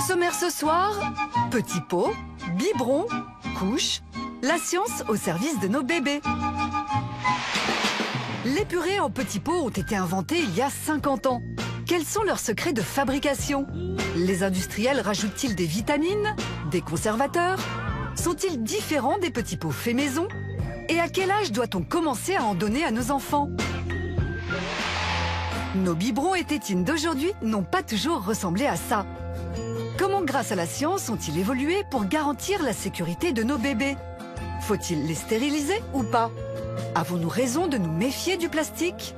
sommaire ce soir, petits pots, biberons, couches, la science au service de nos bébés. Les purées en petits pots ont été inventées il y a 50 ans. Quels sont leurs secrets de fabrication? Les industriels rajoutent-ils des vitamines, des conservateurs? Sont-ils différents des petits pots faits maison? Et à quel âge doit-on commencer à en donner à nos enfants? Nos biberons et tétines d'aujourd'hui n'ont pas toujours ressemblé à ça. Comment, grâce à la science, ont-ils évolué pour garantir la sécurité de nos bébés? Faut-il les stériliser ou pas? Avons-nous raison de nous méfier du plastique?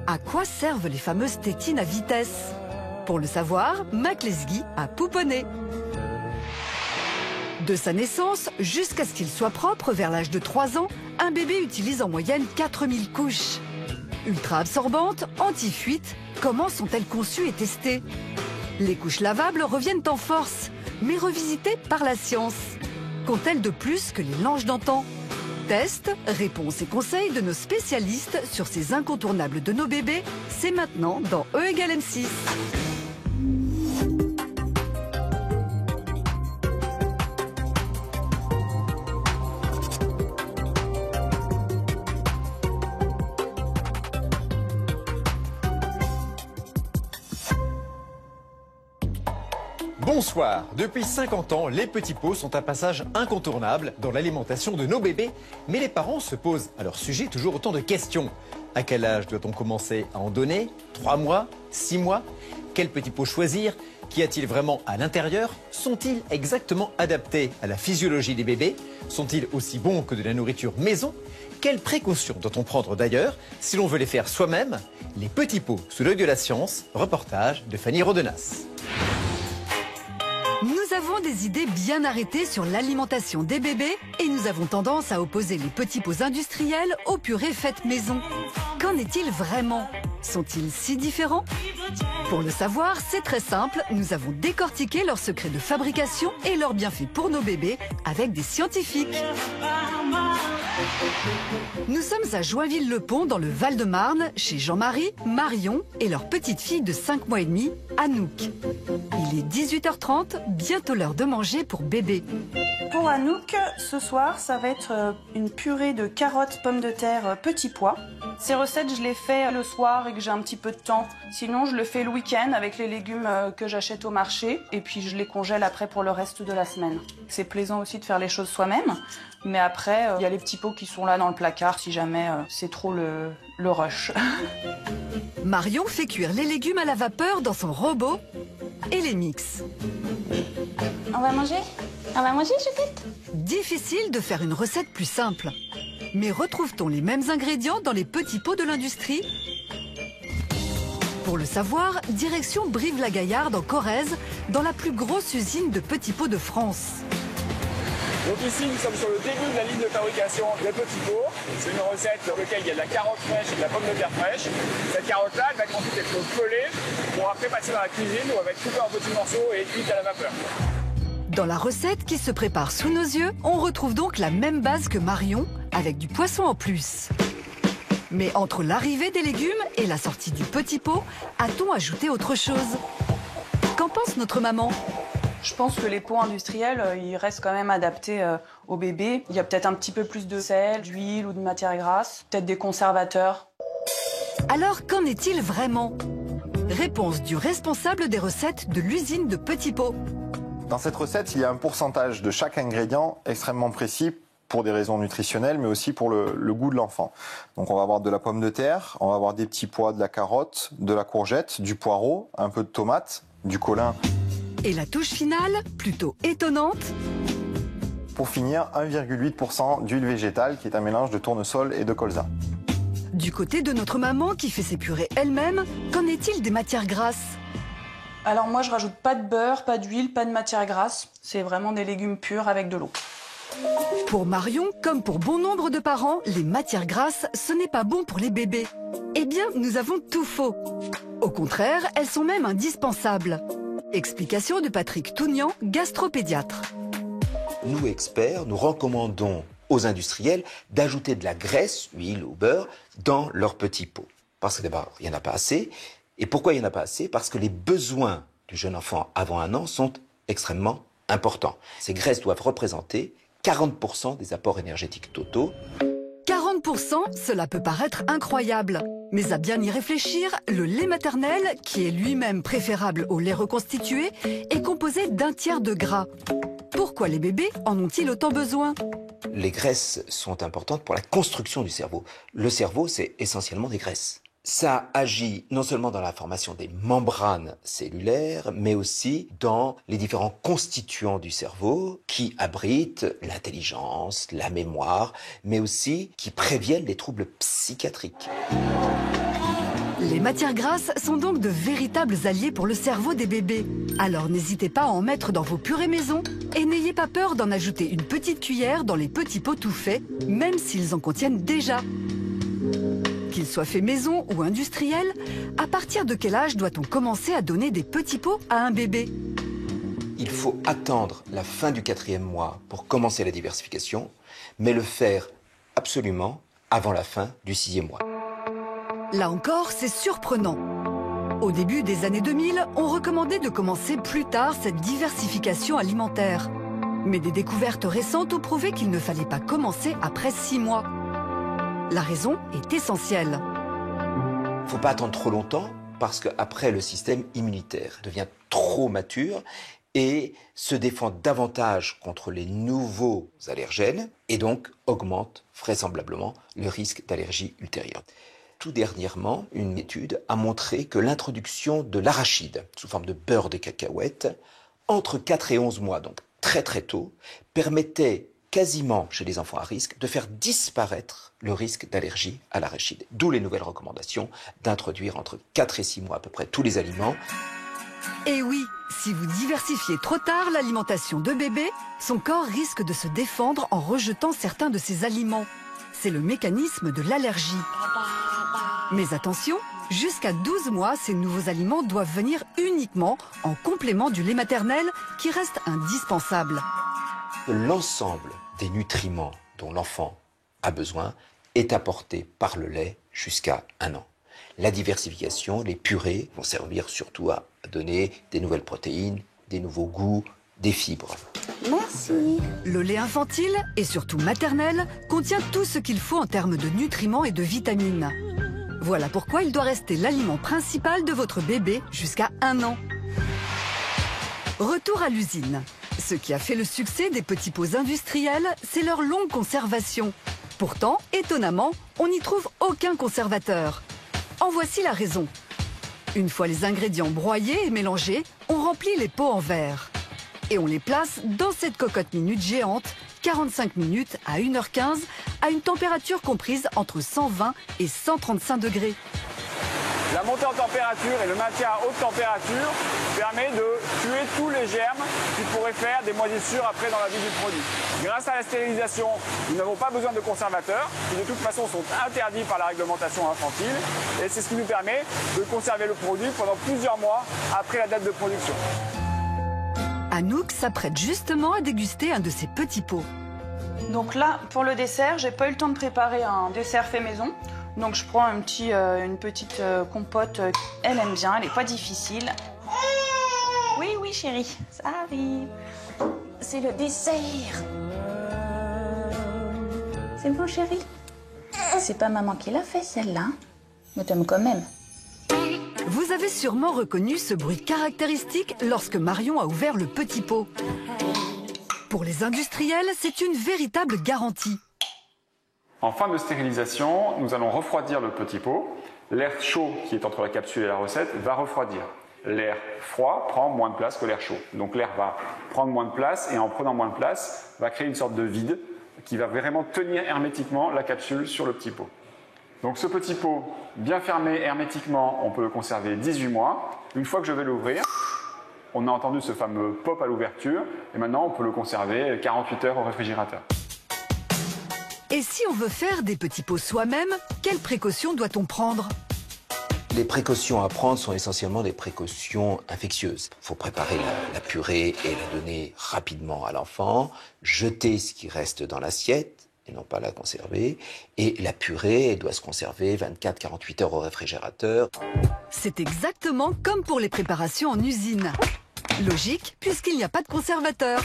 À quoi servent les fameuses tétines à vitesse? Pour le savoir, Mac Lesguy a pouponné. De sa naissance jusqu'à ce qu'il soit propre vers l'âge de 3 ans, un bébé utilise en moyenne 4000 couches. Ultra absorbantes, anti-fuite, comment sont-elles conçues et testées? Les couches lavables reviennent en force, mais revisitées par la science. Qu'ont-elles de plus que les langes d'antan? Tests, réponses et conseils de nos spécialistes sur ces incontournables de nos bébés, c'est maintenant dans E = M6. Bonsoir. Depuis 50 ans, les petits pots sont un passage incontournable dans l'alimentation de nos bébés. Mais les parents se posent à leur sujet toujours autant de questions. À quel âge doit-on commencer à en donner? 3 mois? 6 mois? Quel petit pot choisir? Qu'y a-t-il vraiment à l'intérieur? Sont-ils exactement adaptés à la physiologie des bébés? Sont-ils aussi bons que de la nourriture maison? Quelles précautions doit-on prendre d'ailleurs si l'on veut les faire soi-même? Les petits pots sous l'œil de la science, reportage de Fanny Rodenas. Nous avons des idées bien arrêtées sur l'alimentation des bébés et nous avons tendance à opposer les petits pots industriels aux purées faites maison. Qu'en est-il vraiment? Sont-ils si différents? Pour le savoir, c'est très simple, nous avons décortiqué leurs secrets de fabrication et leurs bienfaits pour nos bébés avec des scientifiques. Nous sommes à Joinville-le-Pont dans le Val-de-Marne, chez Jean-Marie, Marion et leur petite fille de 5 mois et demi, Anouk. Il est 18h30, bientôt l'heure de manger pour bébé. Pour Anouk, ce soir, ça va être une purée de carottes, pommes de terre, petits pois. Ces recettes, je les fais le soir et que j'ai un petit peu de temps. Sinon, je le fais le week-end avec les légumes que j'achète au marché et puis je les congèle après pour le reste de la semaine. C'est plaisant aussi de faire les choses soi-même, mais après, il y a les petits pots qui sont là dans le placard si jamais c'est trop le rush. Marion fait cuire les légumes à la vapeur dans son robot et les mixe. On va manger? On va manger, chouquette? Difficile de faire une recette plus simple. Mais retrouve-t-on les mêmes ingrédients dans les petits pots de l'industrie? Pour le savoir, direction Brive-la-Gaillarde en Corrèze, dans la plus grosse usine de petits pots de France. Donc ici, nous sommes sur le début de la ligne de fabrication des petits pots. C'est une recette dans laquelle il y a de la carotte fraîche et de la pomme de terre fraîche. Cette carotte-là, elle va ensuite être pelée pour après passer dans la cuisine où elle va être coupée en petits morceaux et cuite à la vapeur. Dans la recette qui se prépare sous nos yeux, on retrouve donc la même base que Marion, avec du poisson en plus. Mais entre l'arrivée des légumes et la sortie du petit pot, a-t-on ajouté autre chose? Qu'en pense notre maman? Je pense que les pots industriels, ils restent quand même adaptés au bébé. Il y a peut-être un petit peu plus de sel, d'huile ou de matière grasse, peut-être des conservateurs. Alors qu'en est-il vraiment? Réponse du responsable des recettes de l'usine de petits pots. Dans cette recette, il y a un pourcentage de chaque ingrédient extrêmement précis pour des raisons nutritionnelles, mais aussi pour le goût de l'enfant. Donc on va avoir de la pomme de terre, on va avoir des petits pois, de la carotte, de la courgette, du poireau, un peu de tomate, du colin. Et la touche finale, plutôt étonnante. Pour finir, 1,8% d'huile végétale, qui est un mélange de tournesol et de colza. Du côté de notre maman qui fait ses purées elle-même, qu'en est-il des matières grasses? Alors moi, je rajoute pas de beurre, pas d'huile, pas de matière grasse. C'est vraiment des légumes purs avec de l'eau. Pour Marion, comme pour bon nombre de parents, les matières grasses, ce n'est pas bon pour les bébés. Eh bien, nous avons tout faux. Au contraire, elles sont même indispensables. Explication de Patrick Tougnan, gastropédiatre. Nous, experts, nous recommandons aux industriels d'ajouter de la graisse, huile ou beurre, dans leurs petits pots. Parce que d'abord, il n'y en a pas assez. Et pourquoi il n'y en a pas assez? Parce que les besoins du jeune enfant avant 1 an sont extrêmement important. Ces graisses doivent représenter 40% des apports énergétiques totaux. 40%, cela peut paraître incroyable. Mais à bien y réfléchir, le lait maternel, qui est lui-même préférable au lait reconstitué, est composé d'un tiers de gras. Pourquoi les bébés en ont-ils autant besoin? Les graisses sont importantes pour la construction du cerveau. Le cerveau, c'est essentiellement des graisses. Ça agit non seulement dans la formation des membranes cellulaires, mais aussi dans les différents constituants du cerveau qui abritent l'intelligence, la mémoire, mais aussi qui préviennent les troubles psychiatriques. Les matières grasses sont donc de véritables alliés pour le cerveau des bébés. Alors n'hésitez pas à en mettre dans vos purées maison et n'ayez pas peur d'en ajouter une petite cuillère dans les petits pots tout faits, même s'ils en contiennent déjà. Qu'ils soient faits maison ou industriels, à partir de quel âge doit-on commencer à donner des petits pots à un bébé? Il faut attendre la fin du 4e mois pour commencer la diversification, mais le faire absolument avant la fin du 6e mois. Là encore, c'est surprenant. Au début des années 2000, on recommandait de commencer plus tard cette diversification alimentaire. Mais des découvertes récentes ont prouvé qu'il ne fallait pas commencer après 6 mois. La raison est essentielle. Il ne faut pas attendre trop longtemps parce qu'après, le système immunitaire devient trop mature et se défend davantage contre les nouveaux allergènes et donc augmente vraisemblablement le risque d'allergie ultérieure. Tout dernièrement, une étude a montré que l'introduction de l'arachide sous forme de beurre de cacahuète entre 4 et 11 mois, donc très très tôt, permettait quasiment chez les enfants à risque de faire disparaître le risque d'allergie à l'arachide. D'où les nouvelles recommandations d'introduire entre 4 et 6 mois à peu près tous les aliments. Et oui, si vous diversifiez trop tard l'alimentation de bébé, son corps risque de se défendre en rejetant certains de ses aliments. C'est le mécanisme de l'allergie. Mais attention, jusqu'à 12 mois, ces nouveaux aliments doivent venir uniquement en complément du lait maternel qui reste indispensable. L'ensemble des nutriments dont l'enfant a besoin est apporté par le lait jusqu'à 1 an. La diversification, les purées vont servir surtout à donner des nouvelles protéines, des nouveaux goûts, des fibres. Merci. Le lait infantile, et surtout maternel, contient tout ce qu'il faut en termes de nutriments et de vitamines. Voilà pourquoi il doit rester l'aliment principal de votre bébé jusqu'à 1 an. Retour à l'usine. Ce qui a fait le succès des petits pots industriels, c'est leur longue conservation. Pourtant, étonnamment, on n'y trouve aucun conservateur. En voici la raison. Une fois les ingrédients broyés et mélangés, on remplit les pots en verre. Et on les place dans cette cocotte minute géante, 45 minutes à 1h15, à une température comprise entre 120 et 135 degrés. La montée en température et le maintien à haute température permet de tuer tous les germes qui pourraient faire des moisissures après dans la vie du produit. Grâce à la stérilisation, nous n'avons pas besoin de conservateurs qui de toute façon sont interdits par la réglementation infantile et c'est ce qui nous permet de conserver le produit pendant plusieurs mois après la date de production. Anouk s'apprête justement à déguster un de ces petits pots. Donc là, pour le dessert, j'ai pas eu le temps de préparer un dessert fait maison. Donc je prends une petite compote. Elle aime bien, elle est pas difficile. Oui, oui, chérie, ça arrive. C'est le dessert. C'est bon, chérie? C'est pas maman qui l'a fait, celle-là. Mais t'aimes quand même. Vous avez sûrement reconnu ce bruit caractéristique lorsque Marion a ouvert le petit pot. Pour les industriels, c'est une véritable garantie. En fin de stérilisation, nous allons refroidir le petit pot. L'air chaud qui est entre la capsule et la recette va refroidir. L'air froid prend moins de place que l'air chaud. Donc l'air va prendre moins de place et en prenant moins de place, va créer une sorte de vide qui va vraiment tenir hermétiquement la capsule sur le petit pot. Donc ce petit pot, bien fermé hermétiquement, on peut le conserver 18 mois. Une fois que je vais l'ouvrir, on a entendu ce fameux pop à l'ouverture et maintenant on peut le conserver 48 heures au réfrigérateur. Et si on veut faire des petits pots soi-même, quelles précautions doit-on prendre? Les précautions à prendre sont essentiellement des précautions infectieuses. Il faut préparer la purée et la donner rapidement à l'enfant, jeter ce qui reste dans l'assiette et non pas la conserver. Et la purée elle doit se conserver 24-48 heures au réfrigérateur. C'est exactement comme pour les préparations en usine. Logique, puisqu'il n'y a pas de conservateur.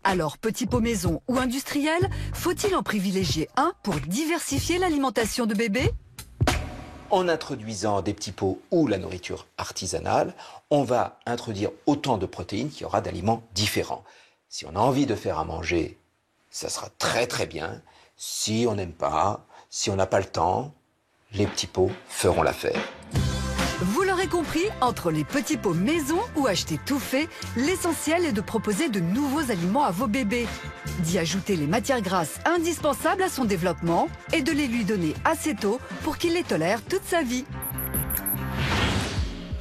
Alors, petit pot maison ou industriel, faut-il en privilégier un pour diversifier l'alimentation de bébé? En introduisant des petits pots ou la nourriture artisanale, on va introduire autant de protéines qu'il y aura d'aliments différents. Si on a envie de faire à manger, ça sera très très bien. Si on n'aime pas, si on n'a pas le temps, les petits pots feront l'affaire. Vous l'aurez compris, entre les petits pots maison ou acheter tout fait, l'essentiel est de proposer de nouveaux aliments à vos bébés, d'y ajouter les matières grasses indispensables à son développement et de les lui donner assez tôt pour qu'il les tolère toute sa vie.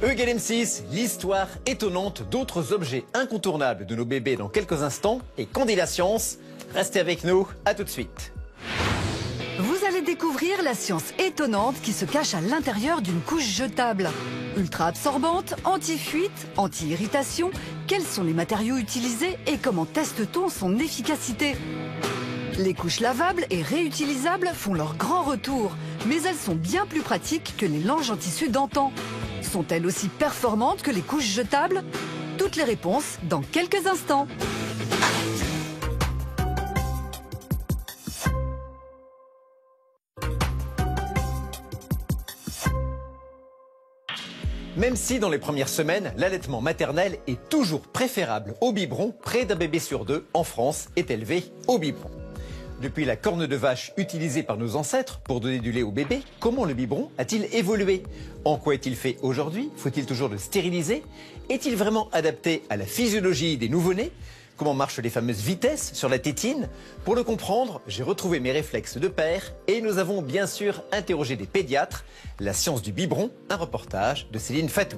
E=M6, l'histoire étonnante d'autres objets incontournables de nos bébés dans quelques instants. Et qu'en dit la science? Restez avec nous, à tout de suite. Vous allez découvrir la science étonnante qui se cache à l'intérieur d'une couche jetable. Ultra absorbante, anti-fuite, anti-irritation, quels sont les matériaux utilisés et comment teste-t-on son efficacité? Les couches lavables et réutilisables font leur grand retour, mais elles sont bien plus pratiques que les langes en tissu d'antan. Sont-elles aussi performantes que les couches jetables? Toutes les réponses dans quelques instants. Même si dans les premières semaines, l'allaitement maternel est toujours préférable au biberon, près d'un bébé sur deux en France est élevé au biberon. Depuis la corne de vache utilisée par nos ancêtres pour donner du lait au bébé, comment le biberon a-t-il évolué? En quoi est-il fait aujourd'hui? Faut-il toujours le stériliser? Est-il vraiment adapté à la physiologie des nouveau-nés? Comment marchent les fameuses vitesses sur la tétine? Pour le comprendre, j'ai retrouvé mes réflexes de père et nous avons bien sûr interrogé des pédiatres. La science du biberon, un reportage de Céline Fatou.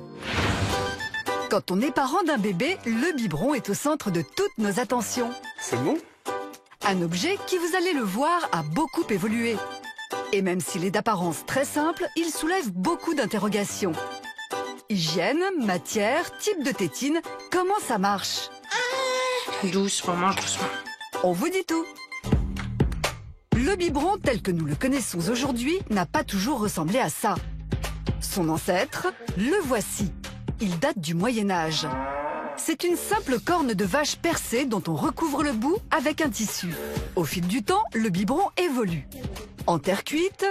Quand on est parent d'un bébé, le biberon est au centre de toutes nos attentions. C'est bon? Un objet qui, vous allez le voir, a beaucoup évolué. Et même s'il est d'apparence très simple, il soulève beaucoup d'interrogations. Hygiène, matière, type de tétine, comment ça marche? Doucement, mange doucement. On vous dit tout. Le biberon tel que nous le connaissons aujourd'hui n'a pas toujours ressemblé à ça. Son ancêtre, le voici. Il date du Moyen-Âge. C'est une simple corne de vache percée dont on recouvre le bout avec un tissu. Au fil du temps, le biberon évolue. En terre cuite,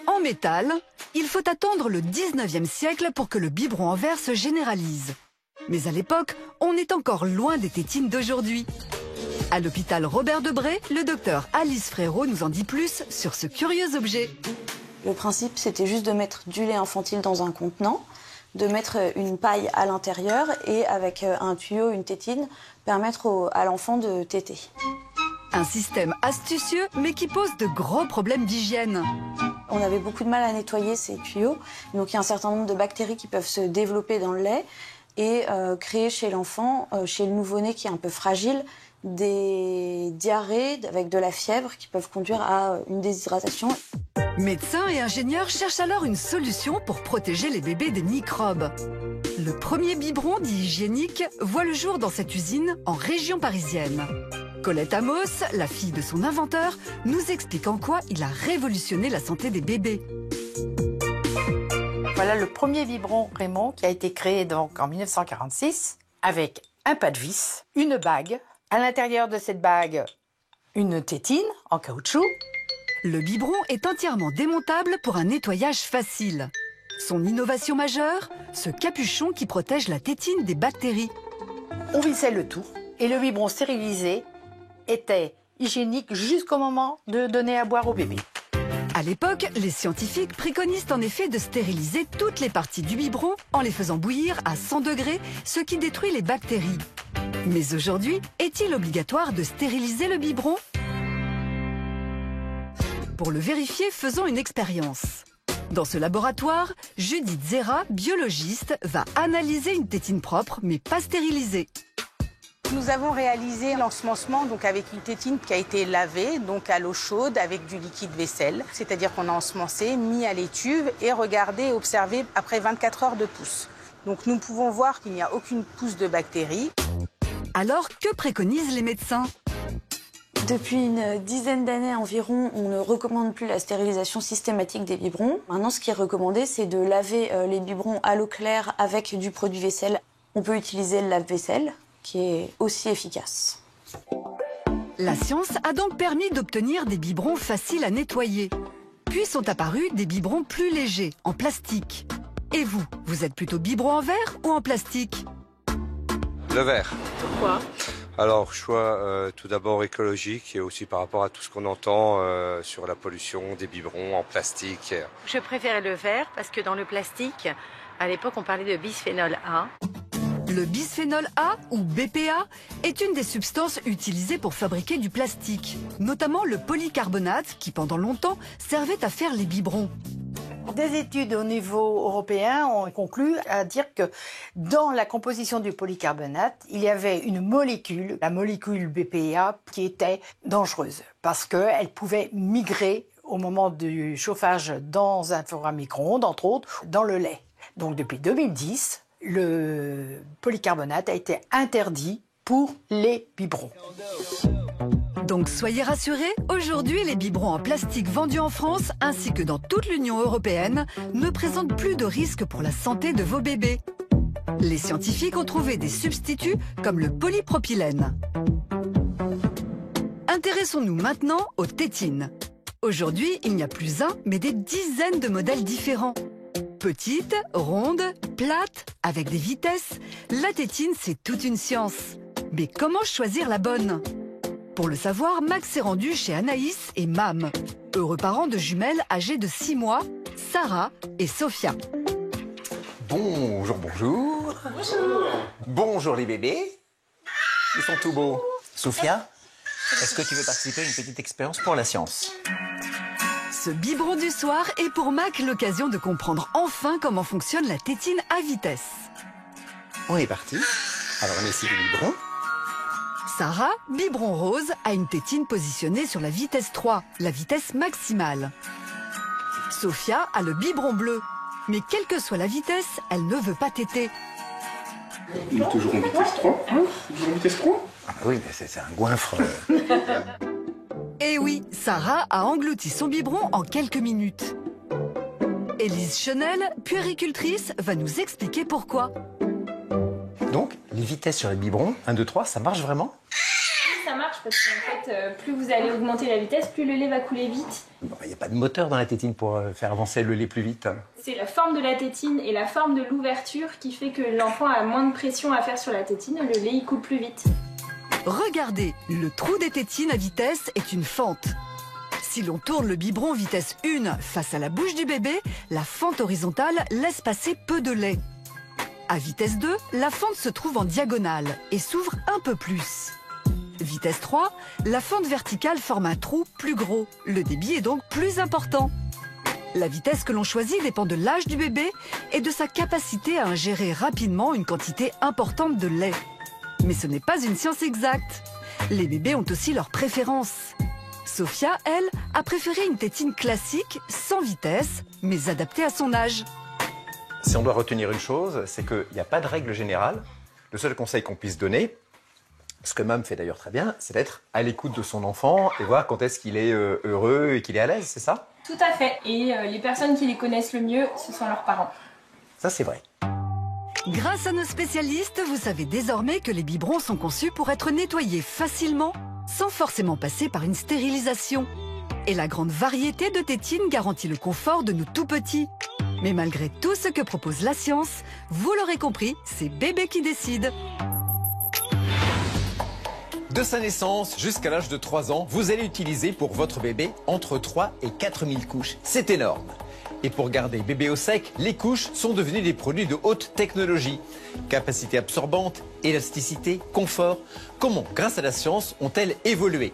en métal, il faut attendre le 19e siècle pour que le biberon en verre se généralise. Mais à l'époque, on est encore loin des tétines d'aujourd'hui. À l'hôpital Robert Debré, le docteur Alice Frérot nous en dit plus sur ce curieux objet. Le principe, c'était juste de mettre du lait infantile dans un contenant, de mettre une paille à l'intérieur et avec un tuyau, une tétine, permettre à l'enfant de téter. Un système astucieux, mais qui pose de gros problèmes d'hygiène. On avait beaucoup de mal à nettoyer ces tuyaux, donc il y a un certain nombre de bactéries qui peuvent se développer dans le lait et créer chez l'enfant, chez le nouveau-né qui est un peu fragile, des diarrhées avec de la fièvre qui peuvent conduire à une déshydratation. Médecins et ingénieurs cherchent alors une solution pour protéger les bébés des microbes. Le premier biberon dit hygiénique voit le jour dans cette usine en région parisienne. Colette Amos, la fille de son inventeur, nous explique en quoi il a révolutionné la santé des bébés. Voilà le premier biberon Raymond qui a été créé donc en 1946 avec un pas de vis, une bague. À l'intérieur de cette bague, une tétine en caoutchouc. Le biberon est entièrement démontable pour un nettoyage facile. Son innovation majeure, ce capuchon qui protège la tétine des bactéries. On vissait le tout et le biberon stérilisé était hygiénique jusqu'au moment de donner à boire au bébé. À l'époque, les scientifiques préconisent en effet de stériliser toutes les parties du biberon en les faisant bouillir à 100 degrés, ce qui détruit les bactéries. Mais aujourd'hui, est-il obligatoire de stériliser le biberon? Pour le vérifier, faisons une expérience. Dans ce laboratoire, Judith Zera, biologiste, va analyser une tétine propre mais pas stérilisée. Nous avons réalisé l'ensemencement donc avec une tétine qui a été lavée donc à l'eau chaude avec du liquide vaisselle. C'est-à-dire qu'on a ensemencé, mis à l'étuve et regardé et observé après 24 heures de pousse. Donc nous pouvons voir qu'il n'y a aucune pousse de bactéries. Alors, que préconisent les médecins? Depuis une dizaine d'années environ, on ne recommande plus la stérilisation systématique des biberons. Maintenant, ce qui est recommandé, c'est de laver les biberons à l'eau claire avec du produit vaisselle. On peut utiliser le lave-vaisselle, qui est aussi efficace. La science a donc permis d'obtenir des biberons faciles à nettoyer. Puis sont apparus des biberons plus légers, en plastique. Et vous, vous êtes plutôt biberon en verre ou en plastique? Le verre. Pourquoi? Alors, choix tout d'abord écologique et aussi par rapport à tout ce qu'on entend sur la pollution des biberons en plastique. Je préférais le verre parce que dans le plastique, à l'époque, on parlait de bisphénol A. Le bisphénol A, ou BPA, est une des substances utilisées pour fabriquer du plastique, notamment le polycarbonate qui, pendant longtemps, servait à faire les biberons. Des études au niveau européen ont conclu à dire que dans la composition du polycarbonate, il y avait une molécule, la molécule BPA, qui était dangereuse parce qu'elle pouvait migrer au moment du chauffage dans un four à micro-ondes, entre autres, dans le lait. Donc depuis 2010, le polycarbonate a été interdit pour les biberons. Donc soyez rassurés, aujourd'hui les biberons en plastique vendus en France ainsi que dans toute l'Union européenne ne présentent plus de risques pour la santé de vos bébés. Les scientifiques ont trouvé des substituts comme le polypropylène. Intéressons-nous maintenant aux tétines. Aujourd'hui, il n'y a plus un, mais des dizaines de modèles différents. Petite, ronde, plate, avec des vitesses, la tétine c'est toute une science. Mais comment choisir la bonne ? Pour le savoir, Max s'est rendu chez Anaïs et Mam, heureux parents de jumelles âgées de 6 mois, Sarah et Sophia. Bonjour, bonjour. Bonjour. Bonjour les bébés. Ils sont tout beaux. Sophia, est-ce que tu veux participer à une petite expérience pour la science? Ce biberon du soir est pour Mac l'occasion de comprendre enfin comment fonctionne la tétine à vitesse. On est parti. Alors on essaie le biberon. Sarah, biberon rose, a une tétine positionnée sur la vitesse 3, la vitesse maximale. Sophia a le biberon bleu. Mais quelle que soit la vitesse, elle ne veut pas téter. Il est toujours en vitesse 3. Toujours en vitesse 3. Ah oui, mais c'est un goinfre. Eh oui, Sarah a englouti son biberon en quelques minutes. Élise Chenel, puéricultrice, va nous expliquer pourquoi. Donc, les vitesses sur les biberons, 1, 2, 3, ça marche vraiment? Ça marche parce qu'en fait, plus vous allez augmenter la vitesse, plus le lait va couler vite. Il n'y a pas de moteur dans la tétine pour faire avancer le lait plus vite. C'est la forme de la tétine et la forme de l'ouverture qui fait que l'enfant a moins de pression à faire sur la tétine, le lait il coule plus vite. Regardez, le trou des tétines à vitesse est une fente. Si l'on tourne le biberon vitesse 1 face à la bouche du bébé, la fente horizontale laisse passer peu de lait. À vitesse 2, la fente se trouve en diagonale et s'ouvre un peu plus. Vitesse 3, la fente verticale forme un trou plus gros. Le débit est donc plus important. La vitesse que l'on choisit dépend de l'âge du bébé et de sa capacité à ingérer rapidement une quantité importante de lait. Mais ce n'est pas une science exacte. Les bébés ont aussi leurs préférences. Sophia, elle, a préféré une tétine classique, sans vitesse, mais adaptée à son âge. Si on doit retenir une chose, c'est qu'il n'y a pas de règle générale. Le seul conseil qu'on puisse donner, ce que Mam fait d'ailleurs très bien, c'est d'être à l'écoute de son enfant et voir quand est-ce qu'il est heureux et qu'il est à l'aise, c'est ça? Tout à fait. Et les personnes qui les connaissent le mieux, ce sont leurs parents. Ça, c'est vrai. Grâce à nos spécialistes, vous savez désormais que les biberons sont conçus pour être nettoyés facilement, sans forcément passer par une stérilisation. Et la grande variété de tétines garantit le confort de nos tout-petits. Mais malgré tout ce que propose la science, vous l'aurez compris, c'est bébé qui décide. De sa naissance jusqu'à l'âge de 3 ans, vous allez utiliser pour votre bébé entre 3 et 4 000 couches. C'est énorme. Et pour garder bébé au sec, les couches sont devenues des produits de haute technologie. Capacité absorbante, élasticité, confort. Comment, grâce à la science, ont-elles évolué?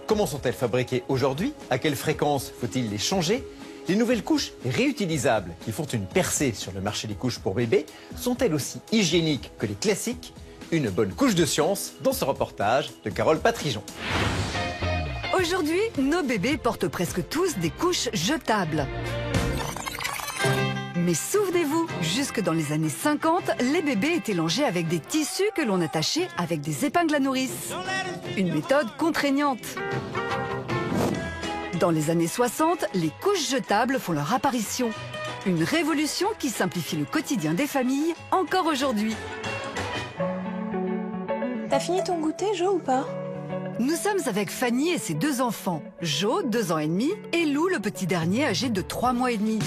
Comment sont-elles fabriquées aujourd'hui? À quelle fréquence faut-il les changer? Les nouvelles couches réutilisables qui font une percée sur le marché des couches pour bébés sont-elles aussi hygiéniques que les classiques? Une bonne couche de science dans ce reportage de Carole Patrijon. Aujourd'hui, nos bébés portent presque tous des couches jetables. Mais souvenez-vous, jusque dans les années 50, les bébés étaient longés avec des tissus que l'on attachait avec des épingles à nourrice. Une méthode contraignante. Dans les années 60, les couches jetables font leur apparition. Une révolution qui simplifie le quotidien des familles encore aujourd'hui. T'as fini ton goûter, Jo, ou pas? Nous sommes avec Fanny et ses 2 enfants, Jo, 2 ans et demi, et Lou, le petit dernier, âgé de 3 mois et demi.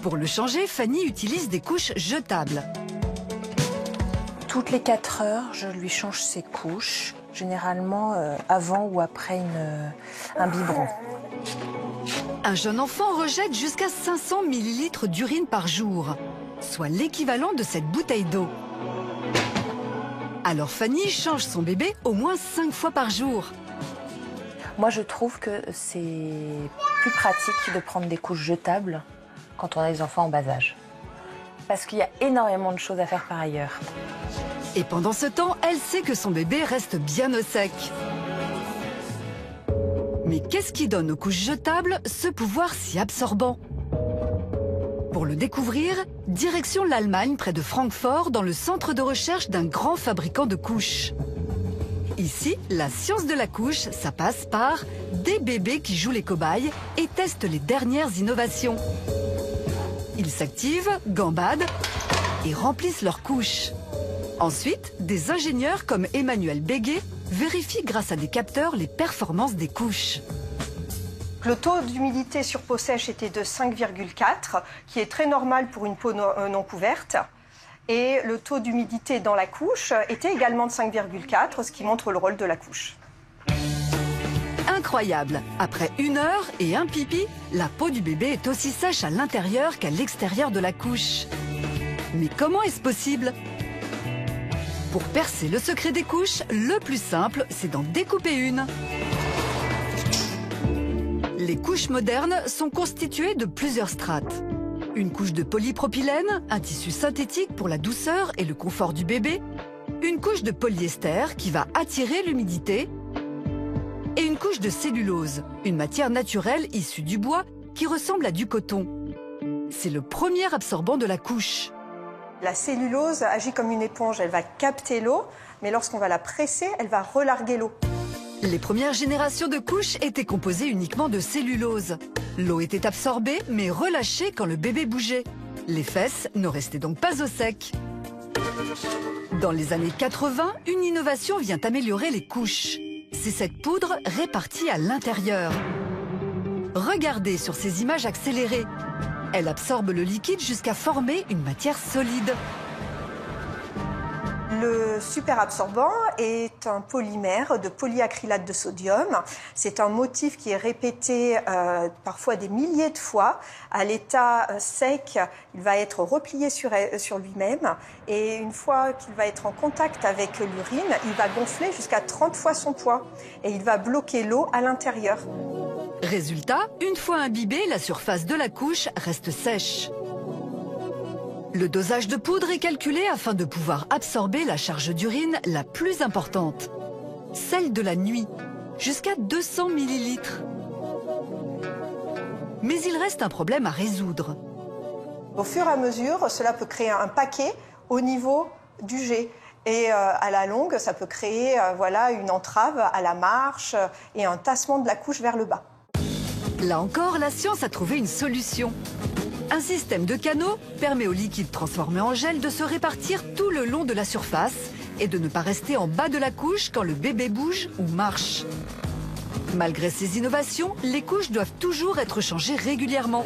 Pour le changer, Fanny utilise des couches jetables. Toutes les 4 heures, je lui change ses couches, généralement avant ou après un biberon. Un jeune enfant rejette jusqu'à 500 ml d'urine par jour, soit l'équivalent de cette bouteille d'eau. Alors Fanny change son bébé au moins 5 fois par jour. Moi, je trouve que c'est plus pratique de prendre des couches jetables quand on a des enfants en bas âge. Parce qu'il y a énormément de choses à faire par ailleurs. Et pendant ce temps, elle sait que son bébé reste bien au sec. Mais qu'est-ce qui donne aux couches jetables ce pouvoir si absorbant? Pour le découvrir, direction l'Allemagne, près de Francfort, dans le centre de recherche d'un grand fabricant de couches. Ici, la science de la couche, ça passe par des bébés qui jouent les cobayes et testent les dernières innovations. Ils s'activent, gambadent et remplissent leurs couches. Ensuite, des ingénieurs comme Emmanuel Béguet vérifient grâce à des capteurs les performances des couches. Le taux d'humidité sur peau sèche était de 5,4, qui est très normal pour une peau non couverte. Et le taux d'humidité dans la couche était également de 5,4, ce qui montre le rôle de la couche. Incroyable! Après 1 heure et un pipi, la peau du bébé est aussi sèche à l'intérieur qu'à l'extérieur de la couche. Mais comment est-ce possible? Pour percer le secret des couches, le plus simple, c'est d'en découper une. Les couches modernes sont constituées de plusieurs strates. Une couche de polypropylène, un tissu synthétique pour la douceur et le confort du bébé, une couche de polyester qui va attirer l'humidité, et une couche de cellulose, une matière naturelle issue du bois qui ressemble à du coton. C'est le premier absorbant de la couche. La cellulose agit comme une éponge, elle va capter l'eau, mais lorsqu'on va la presser, elle va relarguer l'eau. Les premières générations de couches étaient composées uniquement de cellulose. L'eau était absorbée, mais relâchée quand le bébé bougeait. Les fesses ne restaient donc pas au sec. Dans les années 80, une innovation vient améliorer les couches. C'est cette poudre répartie à l'intérieur. Regardez sur ces images accélérées. Elle absorbe le liquide jusqu'à former une matière solide. Le superabsorbant est un polymère de polyacrylate de sodium. C'est un motif qui est répété parfois des milliers de fois. À l'état sec, il va être replié sur lui-même. Et une fois qu'il va être en contact avec l'urine, il va gonfler jusqu'à 30 fois son poids. Et il va bloquer l'eau à l'intérieur. Résultat, une fois imbibé, la surface de la couche reste sèche. Le dosage de poudre est calculé afin de pouvoir absorber la charge d'urine la plus importante, celle de la nuit, jusqu'à 200 ml. Mais il reste un problème à résoudre. Au fur et à mesure, cela peut créer un paquet au niveau du jet. Et à la longue, ça peut créer une entrave à la marche et un tassement de la couche vers le bas. Là encore, la science a trouvé une solution. Un système de canaux permet au liquide transformé en gel de se répartir tout le long de la surface et de ne pas rester en bas de la couche quand le bébé bouge ou marche. Malgré ces innovations, les couches doivent toujours être changées régulièrement.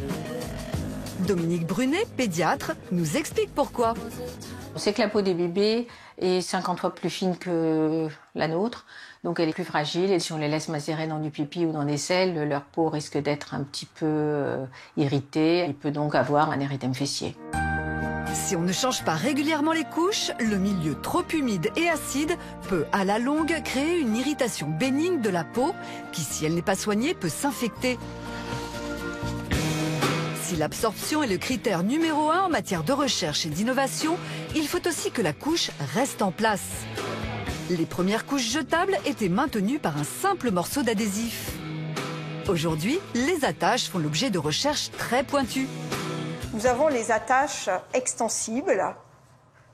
Dominique Brunet, pédiatre, nous explique pourquoi. On sait que la peau des bébés est 50 fois plus fine que la nôtre, donc elle est plus fragile et si on les laisse macérer dans du pipi ou dans des selles, leur peau risque d'être un petit peu irritée. Il peut donc avoir un érythème fessier. Si on ne change pas régulièrement les couches, le milieu trop humide et acide peut à la longue créer une irritation bénigne de la peau qui, si elle n'est pas soignée, peut s'infecter. Si l'absorption est le critère numéro 1 en matière de recherche et d'innovation, il faut aussi que la couche reste en place. Les premières couches jetables étaient maintenues par un simple morceau d'adhésif. Aujourd'hui, les attaches font l'objet de recherches très pointues. Nous avons les attaches extensibles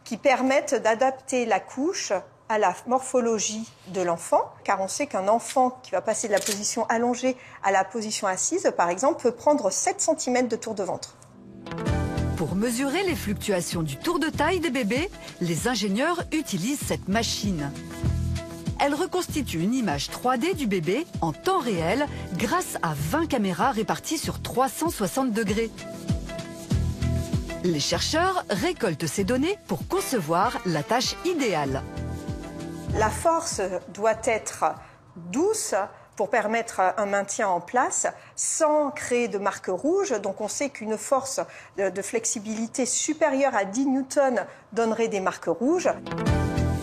qui permettent d'adapter la couche à la morphologie de l'enfant, car on sait qu'un enfant qui va passer de la position allongée à la position assise, par exemple, peut prendre 7 cm de tour de ventre. Pour mesurer les fluctuations du tour de taille des bébés, les ingénieurs utilisent cette machine. Elle reconstitue une image 3D du bébé en temps réel grâce à 20 caméras réparties sur 360 degrés. Les chercheurs récoltent ces données pour concevoir la tâche idéale. La force doit être douce pour permettre un maintien en place sans créer de marques rouges. Donc on sait qu'une force de flexibilité supérieure à 10 newtons donnerait des marques rouges.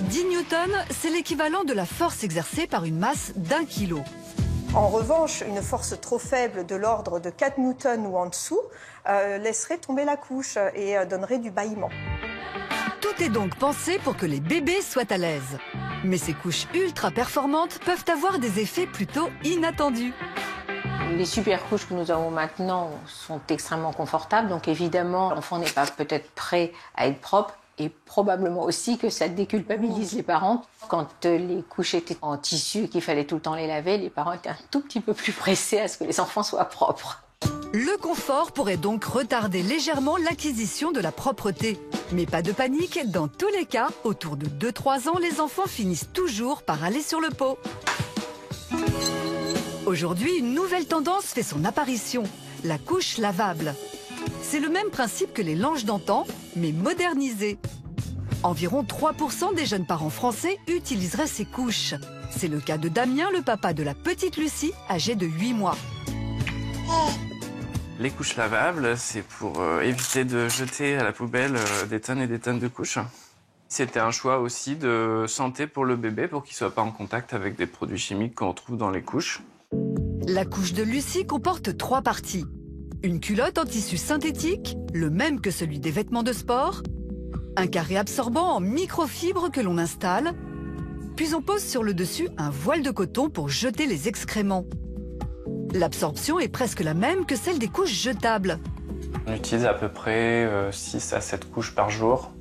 10 newtons, c'est l'équivalent de la force exercée par une masse d'1 kilo. En revanche, une force trop faible de l'ordre de 4 newtons ou en dessous laisserait tomber la couche et donnerait du bâillement. Tout est donc pensé pour que les bébés soient à l'aise. Mais ces couches ultra performantes peuvent avoir des effets plutôt inattendus. Les super couches que nous avons maintenant sont extrêmement confortables, donc évidemment l'enfant n'est pas peut-être prêt à être propre et probablement aussi que ça déculpabilise les parents. Quand les couches étaient en tissu et qu'il fallait tout le temps les laver, les parents étaient un tout petit peu plus pressés à ce que les enfants soient propres. Le confort pourrait donc retarder légèrement l'acquisition de la propreté. Mais pas de panique, dans tous les cas, autour de 2-3 ans, les enfants finissent toujours par aller sur le pot. Aujourd'hui, une nouvelle tendance fait son apparition, la couche lavable. C'est le même principe que les langes d'antan, mais modernisé. Environ 3% des jeunes parents français utiliseraient ces couches. C'est le cas de Damien, le papa de la petite Lucie, âgée de 8 mois. Les couches lavables, c'est pour éviter de jeter à la poubelle des tonnes et des tonnes de couches. C'était un choix aussi de santé pour le bébé, pour qu'il ne soit pas en contact avec des produits chimiques qu'on trouve dans les couches. La couche de Lucie comporte 3 parties. Une culotte en tissu synthétique, le même que celui des vêtements de sport, un carré absorbant en microfibre que l'on installe, puis on pose sur le dessus un voile de coton pour jeter les excréments. L'absorption est presque la même que celle des couches jetables. On utilise à peu près 6 à 7 couches par jour.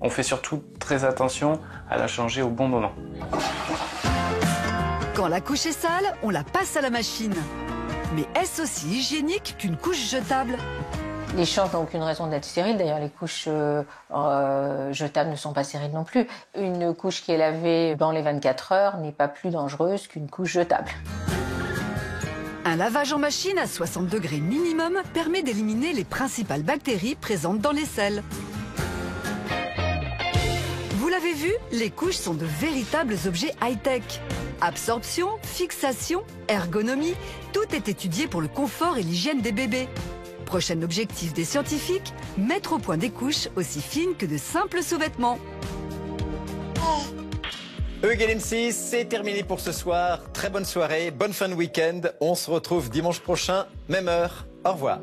On fait surtout très attention à la changer au bon moment. Quand la couche est sale, on la passe à la machine. Mais est-ce aussi hygiénique qu'une couche jetable? Les changes n'ont aucune raison d'être stériles. D'ailleurs, les couches jetables ne sont pas stériles non plus. Une couche qui est lavée dans les 24 heures n'est pas plus dangereuse qu'une couche jetable. Un lavage en machine à 60 degrés minimum permet d'éliminer les principales bactéries présentes dans les selles. Vous l'avez vu, les couches sont de véritables objets high-tech. Absorption, fixation, ergonomie, tout est étudié pour le confort et l'hygiène des bébés. Prochain objectif des scientifiques, mettre au point des couches aussi fines que de simples sous-vêtements. Eugène M6, c'est terminé pour ce soir. Très bonne soirée, bonne fin de week-end. On se retrouve dimanche prochain, même heure. Au revoir.